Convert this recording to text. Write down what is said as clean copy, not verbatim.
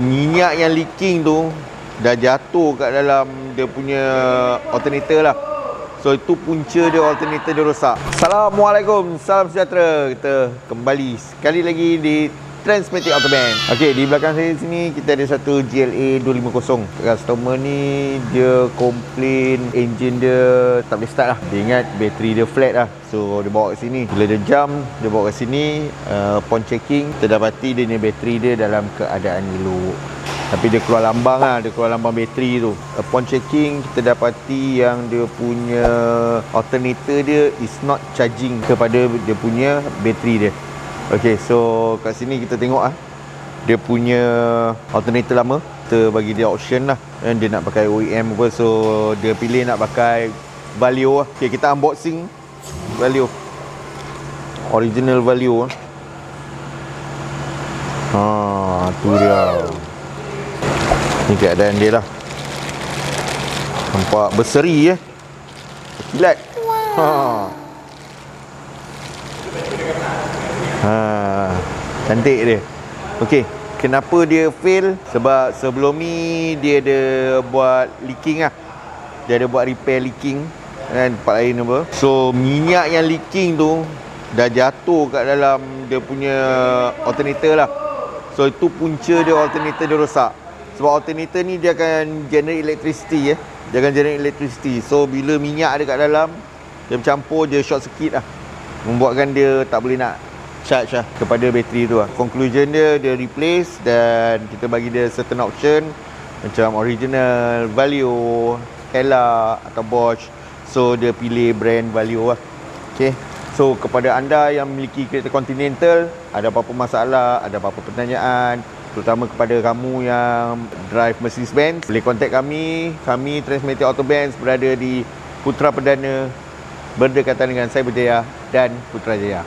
Minyak yang leaking tu dah jatuh kat dalam dia punya alternator lah. So itu punca dia, alternator dia rosak. Assalamualaikum, salam sejahtera. Kita kembali sekali lagi di Transmatic Autoband. Okey, di belakang saya sini kita ada satu GLA 250. Customer ni dia komplain enjin dia tak boleh start lah. Dia ingat bateri dia flat lah. So dia bawa ke sini. Bila dia jam, dia bawa ke sini. Upon checking, kita dapati dia ni bateri dia dalam keadaan elok. Tapi dia keluar lambang lah, dia keluar lambang bateri tu. Upon checking, kita dapati yang dia punya alternator dia is not charging kepada dia punya bateri dia. Okay, so kat sini kita tengok dia punya alternator lama. Kita bagi dia option lah, dan dia nak pakai OEM apa. So dia pilih nak pakai Valeo lah. Okay, kita unboxing Valeo, original Valeo. Tu dia. Ni keadaan dia lah. Nampak berseri kilat. Cantik dia. Okey, kenapa dia fail? Sebab sebelum ni dia ada buat leaking lah. Dia ada buat repair leaking kan, tempat lain apa. So minyak yang leaking tu dah jatuh kat dalam dia punya alternator lah. So itu punca dia, alternator dia rosak. Sebab alternator ni dia akan generate electricity Dia akan generate electricity. So bila minyak ada kat dalam, dia bercampur, dia short circuit lah, membuatkan dia tak boleh nak charge lah kepada bateri tu lah. Conclusion dia replace, dan kita bagi dia certain option macam original, Valeo, Ella atau Bosch. So dia pilih brand Valeo lah. Okay, so kepada anda yang memiliki kereta Continental, ada apa-apa masalah, ada apa-apa pertanyaan, terutama kepada kamu yang drive Mercedes-Benz, boleh contact kami. Kami Transmatic Autoband berada di Putra Perdana, berdekatan dengan Cyberjaya dan Putrajaya.